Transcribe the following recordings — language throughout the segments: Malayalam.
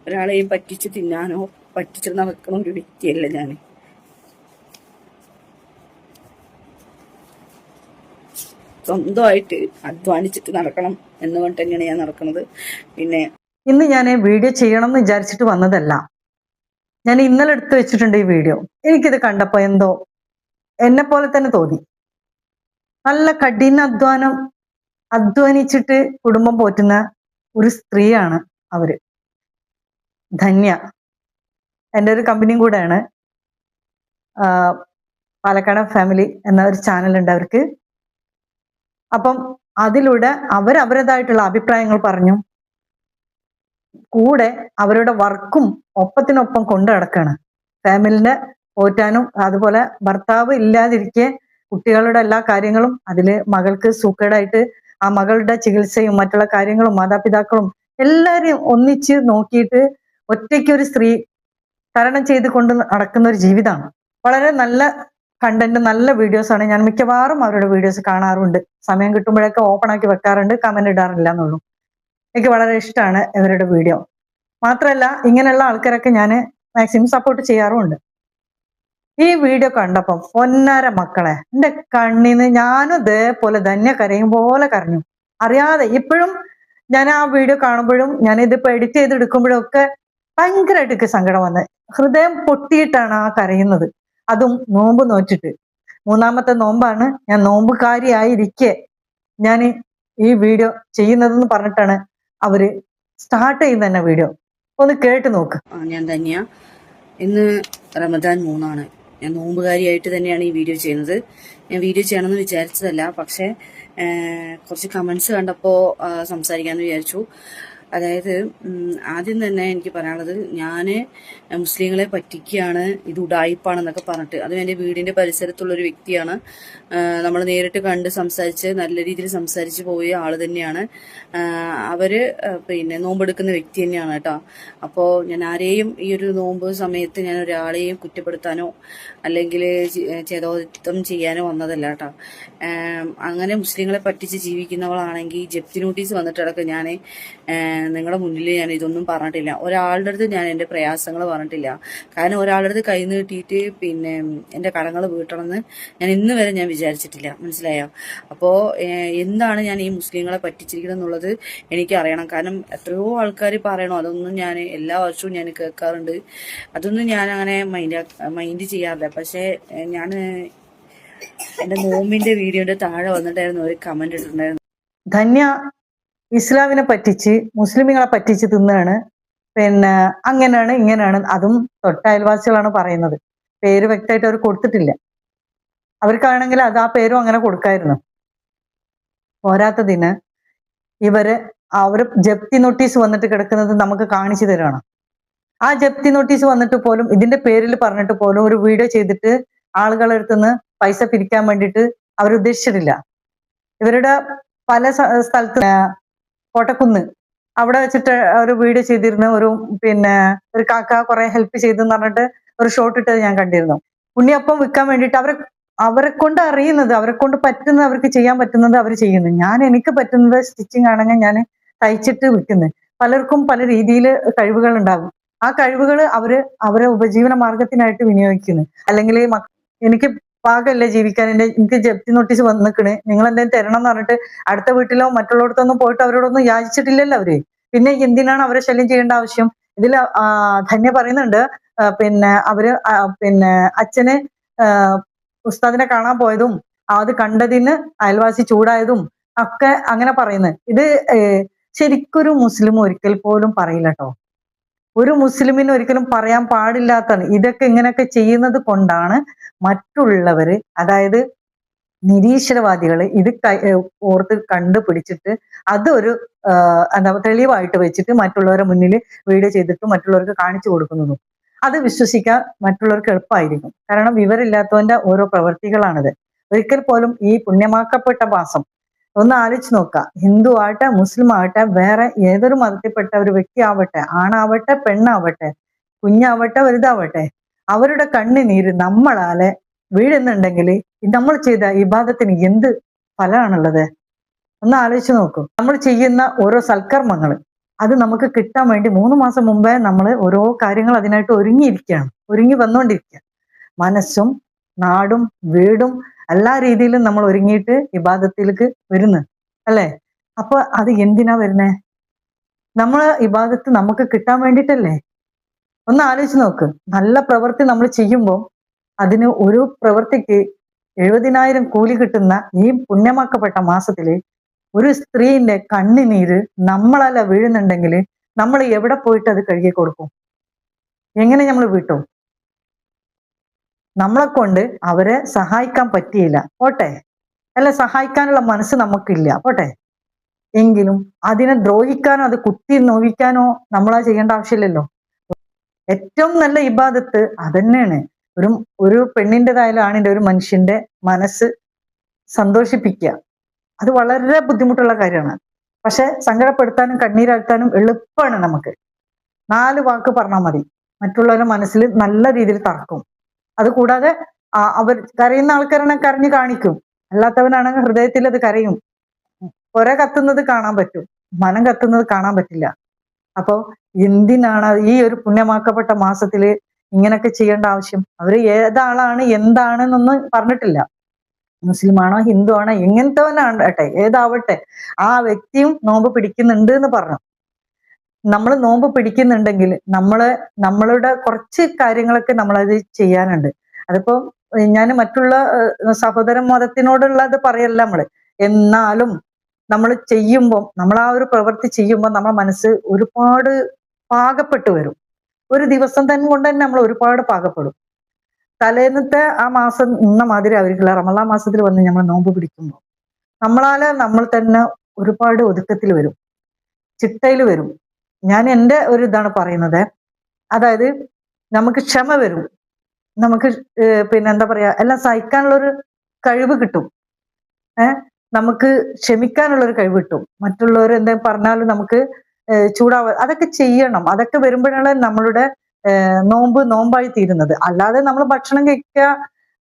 ഒരാളെയും പറ്റിച്ച് തിന്നാനോ പറ്റിച്ച് നടക്കുന്ന ഒരു വ്യക്തിയല്ല ഞാൻ. സ്വന്തമായിട്ട് അധ്വാനിച്ചിട്ട് നടക്കണം എന്നുകൊണ്ട് തന്നെയാണ് ഞാൻ നടക്കുന്നത്. പിന്നെ ഇന്ന് ഞാൻ വീഡിയോ ചെയ്യണം എന്ന് വിചാരിച്ചിട്ട് വന്നതല്ല. ഞാൻ ഇന്നലെ എടുത്തു വെച്ചിട്ടുണ്ട് ഈ വീഡിയോ. എനിക്കിത് കണ്ടപ്പോ എന്തോ എന്നെ പോലെ തന്നെ തോന്നി. നല്ല കഠിനാധ്വാനം അധ്വാനിച്ചിട്ട് കുടുംബം പോറ്റുന്ന ഒരു സ്ത്രീയാണ് അവര്. ധന്യ എൻ്റെ ഒരു കമ്പനിയും കൂടെയാണ്. പാലക്കാട് ഫാമിലി എന്ന ഒരു ചാനലുണ്ട് അവർക്ക്. അപ്പം അതിലൂടെ അവരവരുടേതായിട്ടുള്ള അഭിപ്രായങ്ങൾ പറഞ്ഞു. കൂടെ അവരുടെ വർക്കും ഒപ്പത്തിനൊപ്പം കൊണ്ടു നടക്കാണ്. ഫാമിലിനെ പോറ്റാനും അതുപോലെ ഭർത്താവ് ഇല്ലാതിരിക്കെ കുട്ടികളുടെ എല്ലാ കാര്യങ്ങളും, അതില് മകൾക്ക് സൂക്കേടായിട്ട് ആ മകളുടെ ചികിത്സയും മറ്റുള്ള കാര്യങ്ങളും മാതാപിതാക്കളും എല്ലാരെയും ഒന്നിച്ച് നോക്കിയിട്ട് ഒറ്റയ്ക്ക് ഒരു സ്ത്രീ തരണം ചെയ്ത് കൊണ്ട് നടക്കുന്ന ഒരു ജീവിതമാണ്. വളരെ നല്ല കണ്ടന്റ്, നല്ല വീഡിയോസ് ആണ്. ഞാൻ മിക്കവാറും അവരുടെ വീഡിയോസ് കാണാറുണ്ട്. സമയം കിട്ടുമ്പോഴൊക്കെ ഓപ്പൺ ആക്കി വെക്കാറുണ്ട്, കമന്റ് ഇടാറില്ല എന്നുള്ളൂ. എനിക്ക് വളരെ ഇഷ്ടമാണ് ഇവരുടെ വീഡിയോ. മാത്രമല്ല ഇങ്ങനെയുള്ള ആൾക്കാരൊക്കെ ഞാൻ മാക്സിമം സപ്പോർട്ട് ചെയ്യാറുമുണ്ട്. ഈ വീഡിയോ കണ്ടപ്പം പൊന്നാര മക്കളെ, എന്റെ കണ്ണിന്ന് ഞാനും ഇതേപോലെ ധന്യ കരയും പോലെ കരഞ്ഞു. അറിയാതെ ഇപ്പോഴും ഞാൻ ആ വീഡിയോ കാണുമ്പോഴും ഞാൻ ഇതിപ്പോ എഡിറ്റ് ചെയ്തെടുക്കുമ്പോഴും ഒക്കെ ഭയങ്കരമായിട്ട് എനിക്ക് സങ്കടം വന്നത്. ഹൃദയം പൊട്ടിയിട്ടാണ് ആ കരയുന്നത്. അതും നോമ്പ് നോറ്റിട്ട്. 3ാമത്തെ നോമ്പാണ്. ഞാൻ നോമ്പുകാരിയായിരിക്കെ ഞാൻ ഈ വീഡിയോ ചെയ്യുന്നതെന്ന് പറഞ്ഞിട്ടാണ് അവര് സ്റ്റാർട്ട് ചെയ്യുന്ന തന്നെ വീഡിയോ. ഒന്ന് കേട്ട് നോക്ക്. ഞാൻ ധന്യ. ഇന്ന് റമദാൻ 3 ഞാൻ നോമ്പുകാരിയായിട്ട് തന്നെയാണ് ഈ വീഡിയോ ചെയ്യുന്നത്. ഞാൻ വീഡിയോ ചെയ്യണമെന്ന് വിചാരിച്ചതല്ല, പക്ഷെ കുറച്ച് കമന്റ്സ് കണ്ടപ്പോൾ സംസാരിക്കാമെന്ന് വിചാരിച്ചു. അതായത് ആദ്യം തന്നെ എനിക്ക് പറയാനുള്ളത്, ഞാൻ മുസ്ലിങ്ങളെ പറ്റിക്കുകയാണ്, ഇത് ഉഡായിപ്പാണെന്നൊക്കെ പറഞ്ഞിട്ട്. അതും എൻ്റെ വീടിൻ്റെ പരിസരത്തുള്ളൊരു വ്യക്തിയാണ്. നമ്മൾ നേരിട്ട് കണ്ട് സംസാരിച്ച് നല്ല രീതിയിൽ സംസാരിച്ച് പോയ ആൾ തന്നെയാണ്. അവർ പിന്നെ നോമ്പെടുക്കുന്ന വ്യക്തി തന്നെയാണ് കേട്ടോ. അപ്പോൾ ഞാൻ ആരെയും ഈ ഒരു നോമ്പ് സമയത്ത് ഞാൻ ഒരാളെയും കുറ്റപ്പെടുത്താനോ അല്ലെങ്കിൽ ചേതോദിത്വം ചെയ്യാനോ വന്നതല്ല കേട്ടോ. അങ്ങനെ മുസ്ലിങ്ങളെ പറ്റിച്ച് ജീവിക്കുന്നവളാണെങ്കിൽ ജപ്തി നോട്ടീസ് വന്നിട്ടടക്കം ഞാൻ നിങ്ങളുടെ മുന്നിൽ ഞാൻ ഇതൊന്നും പറഞ്ഞിട്ടില്ല. ഒരാളുടെ അടുത്ത് ഞാൻ എൻ്റെ പ്രയാസങ്ങൾ പറഞ്ഞിട്ടില്ല. കാരണം ഒരാളുടെ അടുത്ത് കൈ നീട്ടിയിട്ട് പിന്നെ എൻ്റെ കടങ്ങൾ വീട്ടണമെന്ന് ഞാൻ ഇന്ന് വരെ ഞാൻ വിചാരിച്ചിട്ടില്ല. മനസ്സിലായോ? അപ്പോൾ എന്താണ് ഞാൻ ഈ മുസ്ലിങ്ങളെ പറ്റിച്ചിരിക്കുന്നത് എന്നുള്ളത് എനിക്ക് അറിയണം. കാരണം എത്രയോ ആൾക്കാർ പറയണോ, അതൊന്നും ഞാൻ എല്ലാ വർഷവും ഞാൻ കേൾക്കാറുണ്ട്. അതൊന്നും ഞാൻ അങ്ങനെ മൈൻഡ് ചെയ്യാറില്ല. പക്ഷേ ഞാൻ എൻ്റെ നോമ്പിൻ്റെ വീഡിയോൻ്റെ താഴെ വന്നിട്ടായിരുന്നു ഒരു കമന്റ് ഇട്ടിട്ടുണ്ടായിരുന്നു. ധന്യ ഇസ്ലാമിനെ പറ്റിച്ച് മുസ്ലിമുകളെ പറ്റിച്ച് തിന്നാണ്, പിന്നെ അങ്ങനെയാണ് ഇങ്ങനെയാണ്. അതും തൊട്ട അയൽവാസികളാണ് പറയുന്നത്. പേര് വ്യക്തമായിട്ട് അവർ കൊടുത്തിട്ടില്ല. അവർക്കാണെങ്കിൽ അത് ആ പേരും അങ്ങനെ കൊടുക്കായിരുന്നു. പോരാത്തതിന് അവർ ജപ്തി നോട്ടീസ് വന്നിട്ട് കിടക്കുന്നത് നമുക്ക് കാണിച്ചു തരണം. ആ ജപ്തി നോട്ടീസ് വന്നിട്ട് പോലും ഇതിന്റെ പേരിൽ പറഞ്ഞിട്ട് പോലും ഒരു വീഡിയോ ചെയ്തിട്ട് ആളുകളുടെ അടുത്തുനിന്ന് പൈസ പിരിക്കാൻ വേണ്ടിയിട്ട് അവർ ഉദ്ദേശിച്ചിട്ടില്ല. ഇവരുടെ പല സ്ഥലത്ത് കോട്ടക്കുന്ന് അവിടെ വെച്ചിട്ട് ഒരു വീഡിയോ ചെയ്തിരുന്നു. ഒരു കാക്ക കുറെ ഹെൽപ്പ് ചെയ്തെന്ന് പറഞ്ഞിട്ട് ഒരു ഷോട്ട് ഇട്ടത് ഞാൻ കണ്ടിരുന്നു. ഉണ്ണിയപ്പം വിൽക്കാൻ വേണ്ടിയിട്ട് അവരെ കൊണ്ട് അറിയുന്നത്, അവരെ കൊണ്ട് പറ്റുന്നത്, അവർക്ക് ചെയ്യാൻ പറ്റുന്നത് അവർ ചെയ്യുന്നു. എനിക്ക് പറ്റുന്നത് സ്റ്റിച്ചിങ് ആണെങ്കിൽ ഞാൻ തയ്ച്ചിട്ട് വിൽക്കുന്നത്. പലർക്കും പല രീതിയിൽ കഴിവുകൾ ഉണ്ടാകും. ആ കഴിവുകൾ അവരെ ഉപജീവന മാർഗത്തിനായിട്ട് വിനിയോഗിക്കുന്നു. അല്ലെങ്കിൽ എനിക്ക് പാകല്ലേ ജീവിക്കാൻ, എനിക്ക് ജപ്തി നോട്ടീസ് വന്നിക്കണ്, നിങ്ങൾ എന്തെങ്കിലും തരണം എന്ന് പറഞ്ഞിട്ട് അടുത്ത വീട്ടിലോ മറ്റുള്ളടത്തൊന്നും പോയിട്ട് അവരോടൊന്നും യാചിച്ചിട്ടില്ലല്ലോ അവര്. പിന്നെ എന്തിനാണ് അവരെ ശല്യം ചെയ്യേണ്ട ആവശ്യം? ഇതിൽ ധന്യ പറയുന്നുണ്ട്, അവര് അച്ഛന് ഉസ്താദിനെ കാണാൻ പോയതും അത് കണ്ടതിന് അയൽവാസി ചൂടായതും ഒക്കെ അങ്ങനെ പറയുന്നത്. ഇത് ശരിക്കൊരു മുസ്ലിം ഒരിക്കൽ പോലും പറയില്ല കേട്ടോ. ഒരു മുസ്ലിമിന് ഒരിക്കലും പറയാൻ പാടില്ലാത്തതാണ്. ഇതൊക്കെ ഇങ്ങനെയൊക്കെ ചെയ്യുന്നത് കൊണ്ടാണ് മറ്റുള്ളവര്, അതായത് നിരീശ്വരവാദികൾ ഇത് ഓർത്ത് കണ്ടുപിടിച്ചിട്ട് അതൊരു തെളിവായിട്ട് വെച്ചിട്ട് മറ്റുള്ളവരുടെ മുന്നിൽ വീഡിയോ ചെയ്തിട്ട് മറ്റുള്ളവർക്ക് കാണിച്ചു കൊടുക്കുന്നതും. അത് വിശ്വസിക്കാൻ മറ്റുള്ളവർക്ക് എളുപ്പമായിരിക്കും. കാരണം വിവരമില്ലാത്തവന്റെ ഓരോ പ്രവൃത്തികളാണിത്. ഒരിക്കൽ പോലും ഈ പുണ്യമാക്കപ്പെട്ട മാസം ഒന്ന് ആലോചിച്ച് നോക്കുക. ഹിന്ദു ആവട്ടെ, മുസ്ലിം ആവട്ടെ, വേറെ ഏതൊരു മതത്തിൽപ്പെട്ട ഒരു വ്യക്തി ആവട്ടെ, ആണാവട്ടെ, പെണ്ണാവട്ടെ, കുഞ്ഞാവട്ടെ, വലുതാവട്ടെ, അവരുടെ കണ്ണുനീര് നമ്മളാലെ വീഴുന്നുണ്ടെങ്കിൽ നമ്മൾ ചെയ്ത ഇബാദത്തിന് എന്ത് ഫലമാണുള്ളത്? ഒന്ന് ആലോചിച്ച് നോക്കൂ. നമ്മൾ ചെയ്യുന്ന ഓരോ സൽക്കർമ്മങ്ങൾ അത് നമുക്ക് കിട്ടാൻ വേണ്ടി 3 മാസം മുമ്പേ നമ്മൾ ഓരോ കാര്യങ്ങൾ അതിനായിട്ട് ഒരുങ്ങിയിരിക്കുകയാണ്, ഒരുങ്ങി വന്നുകൊണ്ടിരിക്കുക. മനസ്സും നാടും വീടും എല്ലാ രീതിയിലും നമ്മൾ ഒരുങ്ങിയിട്ട് ഇബാദത്തിലേക്ക് വരുന്നു അല്ലേ? അപ്പൊ അത് എന്തിനാ വരുന്നേ? നമ്മള് ഇബാദത്ത് നമുക്ക് കിട്ടാൻ വേണ്ടിയിട്ടല്ലേ? ഒന്ന് ആലോചിച്ച് നോക്ക്. നല്ല പ്രവൃത്തി നമ്മൾ ചെയ്യുമ്പോൾ അതിന് ഒരു പ്രവൃത്തിക്ക് 70,000 കൂലി കിട്ടുന്ന ഈ പുണ്യമാക്കപ്പെട്ട മാസത്തില് ഒരു സ്ത്രീന്റെ കണ്ണുനീര് നമ്മളല്ല വീഴുന്നുണ്ടെങ്കിൽ നമ്മൾ എവിടെ പോയിട്ട് അത് കഴുകി കൊടുക്കും? എങ്ങനെ നമ്മൾ വീട്ടും? നമ്മളെ കൊണ്ട് അവരെ സഹായിക്കാൻ പറ്റിയില്ല പോട്ടെ, അല്ല സഹായിക്കാനുള്ള മനസ്സ് നമുക്കില്ല പോട്ടെ, എങ്കിലും അതിനെ ദ്രോഹിക്കാനോ അത് കുത്തി നോവിക്കാനോ നമ്മളാ ചെയ്യേണ്ട ആവശ്യമില്ലല്ലോ. ഏറ്റവും നല്ല ഇബാദത്ത് അതന്നെയാണ്. ഒരു പെണ്ണിൻ്റെതായാലും ആണിന്റെ ഒരു മനുഷ്യന്റെ മനസ്സ് സന്തോഷിപ്പിക്കുക. അത് വളരെ ബുദ്ധിമുട്ടുള്ള കാര്യമാണ്. പക്ഷെ സങ്കടപ്പെടുത്താനും കണ്ണീരാഴ്ത്താനും എളുപ്പമാണ് നമുക്ക്. 4 വാക്ക് പറഞ്ഞാൽ മതി, മറ്റുള്ളവരുടെ മനസ്സിൽ നല്ല രീതിയിൽ തറക്കും. അത് കൂടാതെ അവർ കരയുന്ന ആൾക്കാരാണ് കരഞ്ഞു കാണിക്കും, അല്ലാത്തവനാണെങ്കിൽ ഹൃദയത്തിൽ അത് കരയും. പുര കത്തുന്നത് കാണാൻ പറ്റും, മനം കത്തുന്നത് കാണാൻ പറ്റില്ല. അപ്പോ എന്തിനാണ് ഈ ഒരു പുണ്യമാക്കപ്പെട്ട മാസത്തില് ഇങ്ങനൊക്കെ ചെയ്യേണ്ട ആവശ്യം? അവര് ഏതാളാണ് എന്താണെന്നൊന്നും പറഞ്ഞിട്ടില്ല. മുസ്ലിമാണോ ഹിന്ദു ആണോ എങ്ങനത്തവനാകട്ടെ ഏതാവട്ടെ ആ വ്യക്തിയും നോമ്പ് പിടിക്കുന്നുണ്ട് എന്ന് പറഞ്ഞു. നമ്മൾ നോമ്പ് പിടിക്കുന്നുണ്ടെങ്കിൽ നമ്മളുടെ കുറച്ച് കാര്യങ്ങളൊക്കെ നമ്മളത് ചെയ്യാനുണ്ട്. അതിപ്പോ ഞാൻ മറ്റുള്ള സഹോദര മതത്തിനോടുള്ളത് പറയല്ല നമ്മള്. എന്നാലും നമ്മൾ ചെയ്യുമ്പോൾ, നമ്മൾ ആ ഒരു പ്രവൃത്തി ചെയ്യുമ്പോൾ നമ്മുടെ മനസ്സ് ഒരുപാട് പാകപ്പെട്ടു വരും. ഒരു ദിവസം തന്നെ കൊണ്ട് തന്നെ നമ്മൾ ഒരുപാട് പാകപ്പെടും. തലേന്നത്തെ ആ മാസം നിന്ന മാതിരി ആയിരിക്കില്ല റമളാൻ മാസത്തിൽ വന്ന് നമ്മൾ നോമ്പ് പിടിക്കുമ്പോൾ. നമ്മൾ തന്നെ ഒരുപാട് ഒതുക്കത്തിൽ വരും, ചിട്ടയിൽ വരും. ഞാൻ എൻ്റെ ഒരു ഇതാണ് പറയുന്നത്. അതായത് നമുക്ക് ക്ഷമ വരും, നമുക്ക് എന്താ പറയാ എല്ലാം സഹിക്കാനുള്ളൊരു കഴിവ് കിട്ടും. നമുക്ക് ക്ഷമിക്കാനുള്ളൊരു കഴിവ് കിട്ടും. മറ്റുള്ളവർ എന്തെങ്കിലും പറഞ്ഞാലും നമുക്ക് ചൂടാവുക, അതൊക്കെ ചെയ്യണം. അതൊക്കെ വരുമ്പോഴാണ് നമ്മളുടെ നോമ്പായി തീരുന്നത്. അല്ലാതെ നമ്മൾ ഭക്ഷണം കഴിക്കുക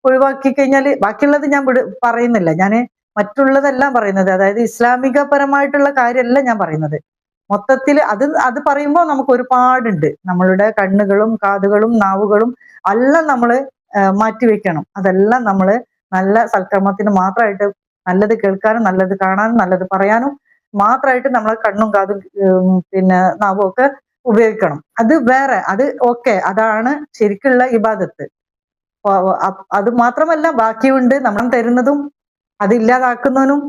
ഒഴിവാക്കി കഴിഞ്ഞാൽ ബാക്കിയുള്ളത് ഞാൻ പറയുന്നില്ല. ഞാൻ മറ്റുള്ളതെല്ലാം പറയുന്നത്, അതായത് ഇസ്ലാമികപരമായിട്ടുള്ള കാര്യമല്ല ഞാൻ പറയുന്നത്. മൊത്തത്തിൽ അത് പറയുമ്പോൾ നമുക്ക് ഒരുപാടുണ്ട്. നമ്മളുടെ കണ്ണുകളും കാതുകളും നാവുകളും എല്ലാം നമ്മൾ മാറ്റിവെക്കണം. അതെല്ലാം നമ്മൾ നല്ല സൽക്കർമ്മത്തിന് മാത്രമായിട്ട്, നല്ലത് കേൾക്കാനും നല്ലത് കാണാനും നല്ലത് പറയാനും മാത്രമായിട്ട് നമ്മളെ കണ്ണും കാതും നാവും ഒക്കെ ഉപയോഗിക്കണം. അത് വേറെ, അത് ഓക്കെ, അതാണ് ശരിക്കുള്ള ഇബാദത്ത്. അത് മാത്രമല്ല ബാക്കിയുണ്ട് നമ്മൾ തരുന്നതും അത് ഇല്ലാതാക്കുന്നതിനും,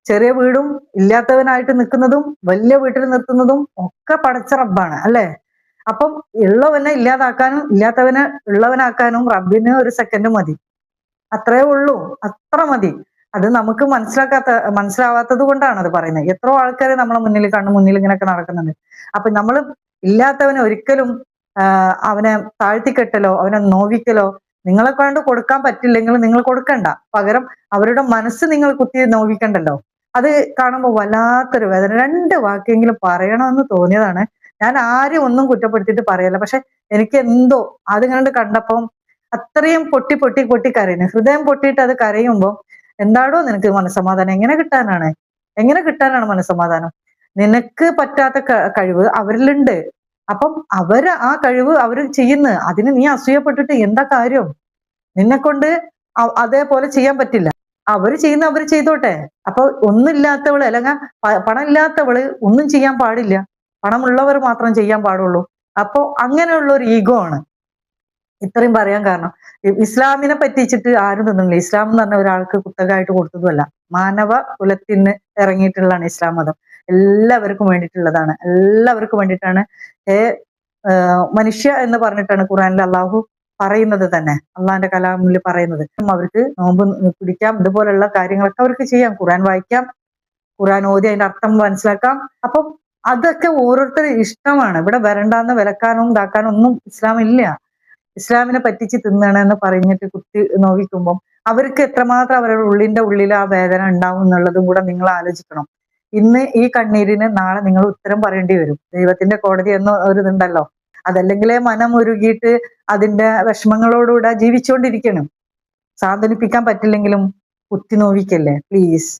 ചെറിയ വീടും ഇല്ലാത്തവനായിട്ട് നിൽക്കുന്നതും വലിയ വീട്ടിൽ നിർത്തുന്നതും ഒക്കെ പടച്ച റബ്ബാണ് അല്ലേ? അപ്പം ഉള്ളവനെ ഇല്ലാതാക്കാനും ഇല്ലാത്തവനെ ഉള്ളവനാക്കാനും റബ്ബിന് ഒരു സെക്കൻഡ് മതി. അത്രേ ഉള്ളൂ, അത്ര മതി. അത് നമുക്ക് മനസ്സിലാവാത്തത് കൊണ്ടാണ് അത് പറയുന്നത്. എത്രയോ ആൾക്കാരെ നമ്മളെ മുന്നിൽ മുന്നിൽ ഇങ്ങനെയൊക്കെ നടക്കുന്നുണ്ട്. അപ്പൊ നമ്മൾ ഇല്ലാത്തവനെ ഒരിക്കലും അവനെ താഴ്ത്തിക്കെട്ടലോ അവനെ നോവിക്കലോ നിങ്ങളെ കൊണ്ട് കൊടുക്കാൻ പറ്റില്ലെങ്കിൽ നിങ്ങൾ കൊടുക്കണ്ട. പകരം അവരുടെ മനസ്സ് നിങ്ങൾ കുത്തി നോവിക്കണ്ടല്ലോ. അത് കാണുമ്പോൾ വല്ലാത്തൊരു വേദന. 2 വാക്കെങ്കിലും പറയണമെന്ന് തോന്നിയതാണ്. ഞാൻ ആരും ഒന്നും കുറ്റപ്പെടുത്തിയിട്ട് പറയല്ല. പക്ഷെ എനിക്ക് എന്തോ അതിങ്ങനെ കണ്ടപ്പം അത്രയും പൊട്ടി കരയുന്നു. ഹൃദയം പൊട്ടിയിട്ട് അത് കരയുമ്പോൾ എന്താടോ നിനക്ക് മനസ്സമാധാനം? എങ്ങനെ കിട്ടാനാണ് മനസ്സമാധാനം? നിനക്ക് പറ്റാത്ത കഴിവ് അവരിലുണ്ട്. അപ്പം ആ കഴിവ് അവർ ചെയ്യുന്നു. അതിന് നീ അസൂയപ്പെട്ടിട്ട് എന്താ കാര്യം? നിന്നെ കൊണ്ട് അതേപോലെ ചെയ്യാൻ പറ്റില്ല. അവര് ചെയ്തോട്ടെ. അപ്പൊ ഒന്നുമില്ലാത്തവള് അല്ലെങ്കിൽ പണം ഇല്ലാത്തവള് ഒന്നും ചെയ്യാൻ പാടില്ല, പണമുള്ളവർ മാത്രം ചെയ്യാൻ പാടുള്ളൂ. അപ്പൊ അങ്ങനെയുള്ള ഒരു ഈഗോ ആണ്. ഇത്രയും പറയാൻ കാരണം, ഇസ്ലാമിനെ പറ്റിച്ചിട്ട് ആരും തിന്നുന്നില്ല. ഇസ്ലാം എന്ന് പറഞ്ഞ ഒരാൾക്ക് കുത്തകമായിട്ട് കൊടുത്തതുമല്ല, മാനവ കുലത്തിന് ഇറങ്ങിയിട്ടുള്ളതാണ് ഇസ്ലാം മതം. എല്ലാവർക്കും വേണ്ടിയിട്ടുള്ളതാണ്, എല്ലാവർക്കും വേണ്ടിയിട്ടാണ്. മനുഷ്യ എന്ന് പറഞ്ഞിട്ടാണ് ഖുറാനിൽ അള്ളാഹു പറയുന്നത് തന്നെ, അള്ളാഹിന്റെ കലാമിൽ പറയുന്നത്. അവർക്ക് നോമ്പ് പിടിക്കാം, ഇതുപോലുള്ള കാര്യങ്ങളൊക്കെ അവർക്ക് ചെയ്യാം, ഖുറാൻ വായിക്കാം, ഖുറാൻ ഓതി അതിന്റെ അർത്ഥം മനസ്സിലാക്കാം. അപ്പം അതൊക്കെ ഓരോരുത്തരും ഇഷ്ടമാണ്. ഇവിടെ വരണ്ടാന്ന് വിലക്കാനും ഇതാക്കാനും ഒന്നും ഇസ്ലാം ഇല്ല. ഇസ്ലാമിനെ പറ്റിച്ച് തിന്നണമെന്ന് പറഞ്ഞിട്ട് കുത്തി നോവിക്കുമ്പം അവർക്ക് എത്രമാത്രം അവരുടെ ഉള്ളിൽ ആ വേദന ഉണ്ടാവും എന്നുള്ളതും കൂടെ നിങ്ങൾ ആലോചിക്കണം. ഇന്ന് ഈ കണ്ണീരിന് നാളെ നിങ്ങൾ ഉത്തരം പറയേണ്ടി വരും. ദൈവത്തിന്റെ കോടതി എന്ന ഒരു ഇതുണ്ടല്ലോ, അതല്ലെങ്കിലേ മനം ഉരുകിയിട്ട് അതിന്റെ വിഷമങ്ങളോടുകൂടെ ജീവിച്ചുകൊണ്ടിരിക്കണം. സാന്ത്വനിപ്പിക്കാൻ പറ്റില്ലെങ്കിലും കുത്തി നോവിക്കല്ലേ പ്ലീസ്.